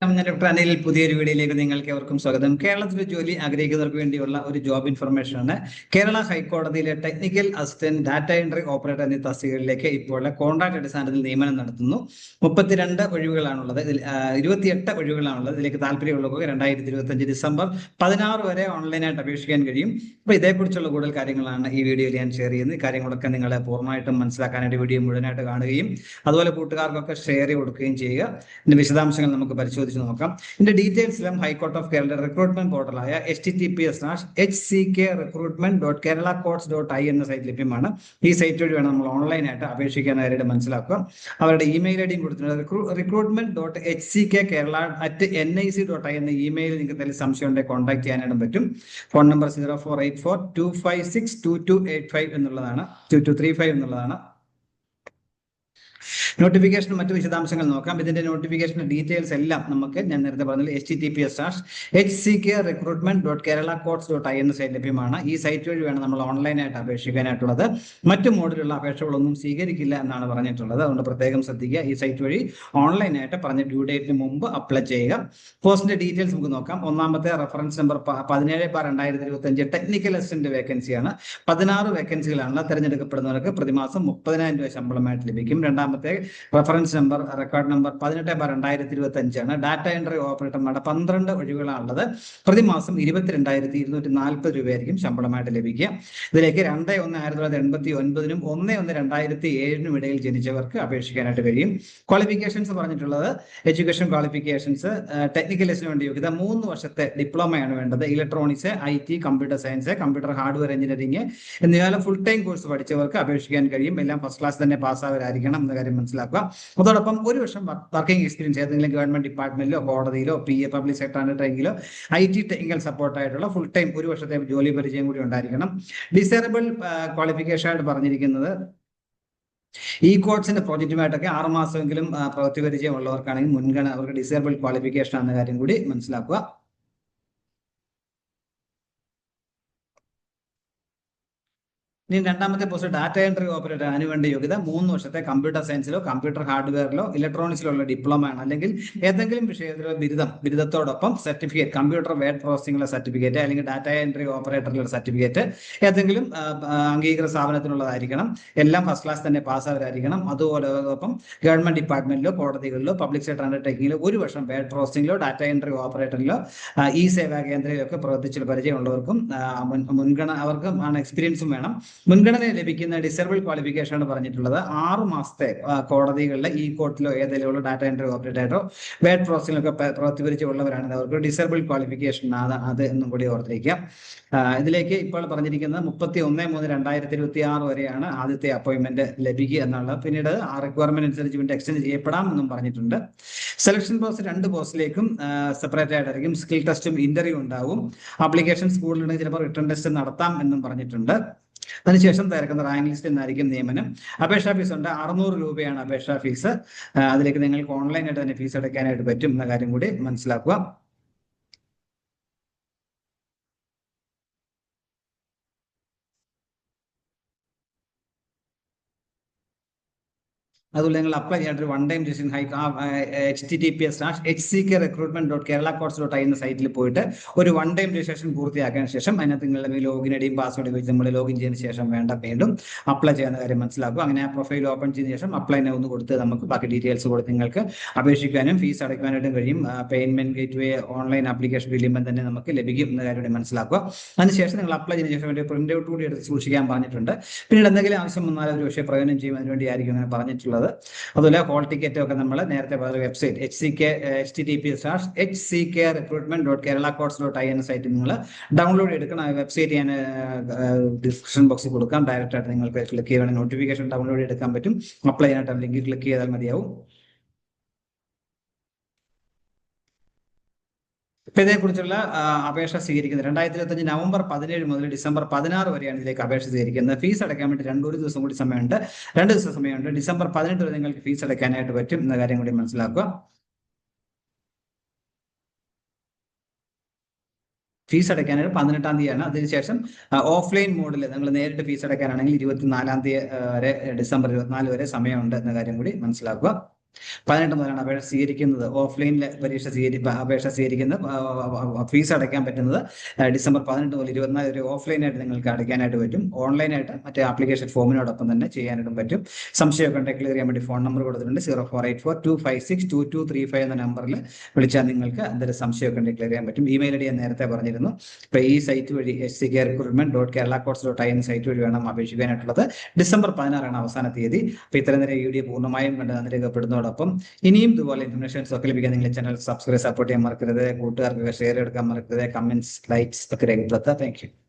ഞാൻ ഡോക്ടർ അനിൽ പുതിയൊരു വീഡിയോയിലേക്ക് നിങ്ങൾക്ക് എവർക്കും സ്വാഗതം. കേരളത്തിൽ ജോലി ആഗ്രഹിക്കുന്നവർക്ക് വേണ്ടിയുള്ള ഒരു ജോബ് ഇൻഫർമേഷൻ ആണ്. കേരള ഹൈക്കോടതിയിലെ technical assistant data entry operator എന്നീ തസ്തികകളിലേക്ക് ഇപ്പോൾ കോൺട്രാക്ട് അടിസ്ഥാനത്തിൽ നിയമനം നടത്തുന്നു. 32 ഒഴിവുകളാണുള്ളത്. 28 ഒഴിവുകളാണുള്ളത്. ഇതിലേക്ക് താല്പര്യമുള്ളവർക്ക് 2025 ഡിസംബർ 16 വരെ ഓൺലൈനായിട്ട് അപേക്ഷിക്കാൻ കഴിയും. അപ്പോൾ ഇതേക്കുറിച്ചുള്ള കൂടുതൽ കാര്യങ്ങളാണ് ഈ വീഡിയോയിൽ ഞാൻ ഷെയർ ചെയ്യുന്നത്. ഈ കാര്യങ്ങളൊക്കെ നിങ്ങൾ പൂർണ്ണമായിട്ടും മനസ്സിലാക്കാനായിട്ട് വീഡിയോ മുഴുവനായിട്ട് കാണുകയും അതുപോലെ കൂട്ടുകാർക്കൊക്കെ ഷെയർ ചെയ്ത് കൊടുക്കുകയും ചെയ്യുക. ഇതിന്റെ വിശദാംശങ്ങൾ നമുക്ക് പരിശോധിക്കാം. നോക്കാം. ഇതിന്റെ ഡീറ്റെയിൽസിലും ഹൈക്കോർട്ട് ഓഫ് കേരള റിക്രൂട്ട്മെന്റ് പോർട്ടലായ https:/hck.recruitment.keralacourts.in എന്ന സൈറ്റ് ലഭ്യമാണ്. ഈ സൈറ്റ് വഴി വേണം നമ്മൾ ഓൺലൈനായിട്ട് അപേക്ഷിക്കാനായിട്ട് മനസ്സിലാക്കുക. അവരുടെ ഇമെയിൽ ഐഡിയും കൊടുത്തിട്ടുണ്ട്. recruitment.hckkerala@nic.in എന്ന ഇമെയിൽ നിങ്ങൾക്ക് എന്തെങ്കിലും സംശയം ഉണ്ടെങ്കിൽ കോൺടാക്ട് ചെയ്യാനായിട്ടും പറ്റും. ഫോൺ നമ്പർ 0484256228 എന്നുള്ളതാണ്, 2235 എന്നുള്ളതാണ്. നോട്ടിഫിക്കേഷൻ മറ്റു വിശദാംശങ്ങൾ നോക്കാം. ഇതിന്റെ നോട്ടിഫിക്കേഷൻ ഡീറ്റെയിൽസ് എല്ലാം നമുക്ക് ഞാൻ നേരത്തെ പറഞ്ഞത് https:/hck.recruitment.keralacourts.in എന്ന സൈറ്റ് ലഭ്യമാണ്. ഈ സൈറ്റ് വഴി വേണം നമ്മൾ ഓൺലൈനായിട്ട് അപേക്ഷിക്കാനായിട്ടുള്ളത്. മറ്റു മോഡിലുള്ള അപേക്ഷകളൊന്നും സ്വീകരിക്കില്ല എന്നാണ് പറഞ്ഞിട്ടുള്ളത്. അതുകൊണ്ട് പ്രത്യേകം ശ്രദ്ധിക്കുക. ഈ സൈറ്റ് വഴി ഓൺലൈനായിട്ട് പറഞ്ഞ ഡ്യൂ ഡേറ്റിന് മുമ്പ് അപ്ലൈ ചെയ്യുക. പോസ്റ്റിന്റെ ഡീറ്റെയിൽസ് നമുക്ക് നോക്കാം. ഒന്നാമത്തെ റഫറൻസ് നമ്പർ 17/2025 ടെക്നിക്കൽ അസിസ്റ്റന്റ് വേക്കൻസിയാണ്. 16 വേക്കൻസികളാണ്. തിരഞ്ഞെടുക്കപ്പെടുന്നവർക്ക് പ്രതിമാസം 30,000 രൂപ ശമ്പളമായിട്ട് ലഭിക്കും. രണ്ടാമത്തെ റഫറൻസ് നമ്പർ റെക്കോർഡ് നമ്പർ 18/2025 ആണ്. ഡാറ്റ എൻട്രി ഓപ്പറേറ്റർമാരുടെ 12 ഒഴിവുകളാണുള്ളത്. പ്രതിമാസം 22,240 രൂപയായിരിക്കും ശമ്പളമായിട്ട് ലഭിക്കുക. ഇതിലേക്ക് 2/1/1989 1/1/2007 ഇടയിൽ ജനിച്ചവർക്ക് അപേക്ഷിക്കാനായിട്ട് കഴിയും. ക്വാളിഫിക്കേഷൻസ് പറഞ്ഞിട്ടുള്ളത് എഡ്യൂക്കേഷൻ ക്വാളിഫിക്കേഷൻസ് ടെക്നിക്കലിസ്റ്റിന് വേണ്ടി യോഗ്യത 3 വർഷത്തെ ഡിപ്ലോമയാണ് വേണ്ടത്. Electronics, IT, computer science, computer hardware engineering എന്നിവ ഫുൾ ടൈം കോഴ്സ് പഠിച്ചവർക്ക് അപേക്ഷിക്കാൻ കഴിയും. എല്ലാം ഫസ്റ്റ് ക്ലാസ് തന്നെ പാസ്സാവരായിരിക്കണം എന്ന കാര്യം മനസ്സിലാക്കുക. അതോടൊപ്പം 1 വർഷം വർക്കിംഗ് എക്സ്പീരിയൻസ് ഏതെങ്കിലും ഗവൺമെന്റ് ഡിപ്പാർട്ട്മെന്റിലോ കോടതിയിലോ പബ്ലിക് സെക്ടർ ട്രെയിനിങ്ങിലോ IT ടെക്നിക്കൽ സപ്പോർട്ട് ആയിട്ടുള്ള ഫുൾ ടൈം 1 വർഷത്തെ ജോലി പരിചയം കൂടി ഉണ്ടായിരിക്കണം. ഡിസേബിൾ ക്വാളിഫിക്കേഷൻ ആയിട്ട് പറഞ്ഞിരിക്കുന്നത് ഈ കോഴ്സിന്റെ പ്രോജക്റ്റുമായിട്ടൊക്കെ 6 മാസമെങ്കിലും പ്രവൃത്തി പരിചയം ഉള്ളവർക്കാണെങ്കിൽ മുൻഗണന, അവർക്ക് ഡിസേബിൾ ക്വാളിഫിക്കേഷൻ എന്ന കാര്യം കൂടി മനസ്സിലാക്കുക. ഇനി രണ്ടാമത്തെ പോസ്റ്റ് ഡാറ്റ എൻട്രി ഓപ്പറേറ്റർ. അതിനുവേണ്ട യോഗ്യത 3 വർഷത്തെ കമ്പ്യൂട്ടർ സയൻസിലോ കമ്പ്യൂട്ടർ ഹാർഡ്വെയറിലോ ഇലക്ട്രോണിക്സിലോ ഉള്ള ഡിപ്ലോമ ആണ്. അല്ലെങ്കിൽ ഏതെങ്കിലും വിഷയത്തിലോ ബിരുദത്തോടൊപ്പം സർട്ടിഫിക്കറ്റ്, കമ്പ്യൂട്ടർ വേർഡ് പ്രോസസിംഗിലെ സർട്ടിഫിക്കറ്റ് അല്ലെങ്കിൽ ഡാറ്റ എൻട്രി ഓപ്പറേറ്ററിലുള്ള സർട്ടിഫിക്കറ്റ് ഏതെങ്കിലും അംഗീകൃത സ്ഥാപനത്തിനുള്ളതായിരിക്കണം. എല്ലാം ഫസ്റ്റ് ക്ലാസ് തന്നെ പാസ്സാവരായിരിക്കണം. അതുപോലൊപ്പം ഗവൺമെന്റ് ഡിപ്പാർട്ട്മെന്റിലോ കോടതികളിലോ പബ്ലിക് സെക്ടർ അണ്ടർടേക്കിങ്ങിലോ 1 വർഷം വേർഡ് പ്രോസസിംഗിലോ ഡാറ്റ എൻട്രി ഓപ്പറേറ്ററിലോ ഈ സേവാ കേന്ദ്രയിലൊക്കെ പ്രവർത്തിച്ച പരിചയമുള്ളവർക്കും മുൻഗണന, അവർക്കും എക്സ്പീരിയൻസും വേണം. മുൻഗണന ലഭിക്കുന്ന ഡിസേബിൾ ക്വാളിഫിക്കേഷൻ ആണ് പറഞ്ഞിട്ടുള്ളത്. 6 മാസത്തെ കോടതികളിലെ ഈ കോർട്ടിലോ ഏതെങ്കിലും ഡാറ്റ എൻട്രി ഓപ്പറേറ്ററോ വേർഡ് പ്രോസസിംഗിലൊക്കെ പ്രവൃത്തി പരിചയമുള്ളവരാണ് അവർക്ക് ഡിസേബിൾ ക്വാളിഫിക്കേഷൻ അത് എന്നും കൂടി ഓർത്തിരിക്കുക. ഇതിലേക്ക് ഇപ്പോൾ പറഞ്ഞിരിക്കുന്നത് 31/3/2026 വരെയാണ് ആദ്യത്തെ അപ്പോയിന്റ്മെന്റ് ലഭിക്കുക എന്നുള്ളത്. പിന്നീട് ആ റിക്വയർമെന്റ് അനുസരിച്ച് വീണ്ടും എക്സ്റ്റെൻഡ് ചെയ്യപ്പെടാം എന്നും പറഞ്ഞിട്ടുണ്ട്. സെലക്ഷൻ പ്രോസസ് 2 പോസ്റ്റിലേക്കും സെപ്പറേറ്റ് ആയിട്ടായിരിക്കും. സ്കിൽ ടെസ്റ്റും ഇന്റർവ്യൂ ഉണ്ടാവും. ആപ്ലിക്കേഷൻ സ്കൂളിലുണ്ടെങ്കിൽ ചിലപ്പോൾ റിട്ടേൺ ടെസ്റ്റ് നടത്താം എന്നും പറഞ്ഞിട്ടുണ്ട്. അതിനുശേഷം തിരക്കുന്ന റാങ്ക് ലിസ്റ്റ് എന്നായിരിക്കും നിയമനം. അപേക്ഷാ ഫീസ് ഉണ്ട്. 600 രൂപയാണ് അപേക്ഷാ ഫീസ്. അതിലേക്ക് നിങ്ങൾക്ക് ഓൺലൈനായിട്ട് തന്നെ ഫീസ് അടയ്ക്കാനായിട്ട് പറ്റും എന്ന കാര്യം കൂടി മനസ്സിലാക്കുക. അതുപോലെ നിങ്ങൾ അപ്ലൈ ചെയ്യാനായിട്ട് 1 ടൈം രജിസ്ട്രേഷൻ https:/hckrecruitment.keralacourts.in എന്ന സൈറ്റിൽ പോയിട്ട് ഒരു 1 ടൈം രജിസ്ട്രേഷൻ പൂർത്തിയാക്കിയതിനു ശേഷം അതിനകത്ത് നിങ്ങളുടെ ലോഗിൻ ഐഡിയും പാസ്വേഡ് ഉപയോഗിച്ച് നമ്മൾ ലോഗിൻ ചെയ്തതിനു ശേഷം വീണ്ടും അപ്ലൈ ചെയ്യുന്ന കാര്യം മനസ്സിലാക്കുക. അങ്ങനെ ആ പ്രൊഫൈൽ ഓപ്പൺ ചെയ്തതിനു ശേഷം അപ്ലൈ നൗ ഒന്ന് കൊടുത്ത് നമുക്ക് ബാക്കി ഡീറ്റെയിൽസ് കൊടുത്ത് നിങ്ങൾക്ക് അപേക്ഷിക്കാനും ഫീസ് അടയ്ക്കാനായിട്ടും കഴിയും. പേയ്മെന്റ് ഗേറ്റ്വേ ഓൺലൈൻ ആപ്ലിക്കേഷൻ ഫില്ലുമ്പോൾ തന്നെ നമുക്ക് ലഭിക്കും എന്ന കാര്യം കൂടി മനസ്സിലാക്കുക. അതിനുശേഷം നിങ്ങൾ അപ്ലൈ ചെയ്തതിനു ശേഷം വേണ്ടി പ്രിന്റ് ഔട്ട് കൂടി എടുത്ത് സൂക്ഷിക്കാൻ പറഞ്ഞിട്ടുണ്ട്. പിന്നീട് എന്തെങ്കിലും ആവശ്യം വന്നാൽ ഒരു പക്ഷേ പ്രയോജനം ചെയ്യും, അതിനുവേണ്ടി ആയിരിക്കും അങ്ങനെ പറഞ്ഞിട്ടുള്ളത്. അതുപോലെ ഹോൾ ടിക്കറ്റ് ഒക്കെ നമ്മൾ നേരത്തെ പറഞ്ഞ വെബ്സൈറ്റ് https:/hckrecruitment.keralacourts.in സൈറ്റിൽ നിങ്ങൾ ഡൗൺലോഡ് എടുക്കണം. ആ വെബ്സൈറ്റ് ഞാൻ ഡിസ്ക്രിപ്ഷൻ ബോക്സിൽ കൊടുക്കാം. ഡയറക്റ്റ് ആയിട്ട് നിങ്ങൾക്ക് ക്ലിക്ക് ചെയ്യുകയാണെങ്കിൽ നോട്ടിഫിക്കേഷൻ ഡൗൺലോഡ് എടുക്കാൻ പറ്റും. അപ്ലൈ ചെയ്യാനായിട്ട് ലിങ്കിൽ ക്ലിക്ക് ചെയ്താൽ മതിയാവും. ഇപ്പൊ ഇതേക്കുറിച്ചുള്ള അപേക്ഷ സ്വീകരിക്കുന്നത് 2025 നവംബർ 17 മുതൽ ഡിസംബർ 16 വരെയാണ് ഇതിലേക്ക് അപേക്ഷ സ്വീകരിക്കുന്നത്. ഫീസ് അടയ്ക്കാൻ വേണ്ടി 2 ദിവസം കൂടി സമയമുണ്ട്. 2 ദിവസം സമയമുണ്ട്. ഡിസംബർ 18 വരെ നിങ്ങൾക്ക് ഫീസ് അടയ്ക്കാനായിട്ട് പറ്റും എന്ന കാര്യം കൂടി മനസ്സിലാക്കുക. ഫീസ് അടയ്ക്കാനായിട്ട് 18-ാം തീയതിയാണ്. അതിനുശേഷം ഓഫ്ലൈൻ മോഡിൽ നിങ്ങൾ നേരിട്ട് ഫീസ് അടയ്ക്കാനാണെങ്കിൽ 24-ാം തീയതി വരെ, ഡിസംബർ 24 വരെ സമയമുണ്ട് എന്ന കാര്യം കൂടി മനസ്സിലാക്കുക. 18 മുതലാണ് അപേക്ഷ സ്വീകരിക്കുന്നത്. ഓഫ്ലൈനിൽ അപേക്ഷ സ്വീകരിക്കുന്നത്, ഫീസ് അടയ്ക്കാൻ പറ്റുന്നത് ഡിസംബർ 18 മുതൽ 24 വരെ ഓഫ്ലൈനായിട്ട് നിങ്ങൾക്ക് അടയ്ക്കാനായിട്ട് പറ്റും. ഓൺലൈനായിട്ട് മറ്റേ ആപ്ലിക്കേഷൻ ഫോമിനോടൊപ്പം തന്നെ ചെയ്യാനായിട്ടും പറ്റും. സംശയമൊക്കെ ഉണ്ടെങ്കിൽ ക്ലിയർ ചെയ്യാൻ വേണ്ടി ഫോൺ നമ്പർ കൊടുത്തിട്ടുണ്ട്. 0484256235 എന്ന നമ്പറിൽ വിളിച്ചാൽ നിങ്ങൾക്ക് എന്തെങ്കിലും സംശയമൊക്കെ ഉണ്ടെങ്കിൽ ക്ലിയർ ചെയ്യാൻ പറ്റും. ഇമെയിൽ ഐ ഡി ഞാൻ നേരത്തെ പറഞ്ഞിരുന്നു. ഇപ്പോൾ ഈ സൈറ്റ് വഴി screcruitment.keralacourts.in എന്ന സൈറ്റ് വഴി വേണം അപേക്ഷിക്കാനായിട്ടുള്ളത്. ഡിസംബർ 16 അവസാന തീയതി. അപ്പോൾ ഇത്രയും നേരം വീഡിയോ പൂർണ്ണമായും കണ്ട് നന്ദി രേഖപ്പെടുന്നതോടൊപ്പം ഇനിയും ഇതുപോലെ ഇൻഫർമേഷൻസ് ഒക്കെ ലഭിക്കാൻ നിങ്ങൾ ചാനൽ സബ്സ്ക്രൈബ് സപ്പോർട്ട് ചെയ്യാൻ മറക്കരുത്. കൂട്ടുകാർക്ക് ഷെയർ എടുക്കാൻ മറക്കരുത്. കമന്റ്സ്, ലൈക്സ് ഒക്കെ രേഖപ്പെടുത്തുക. Thank you.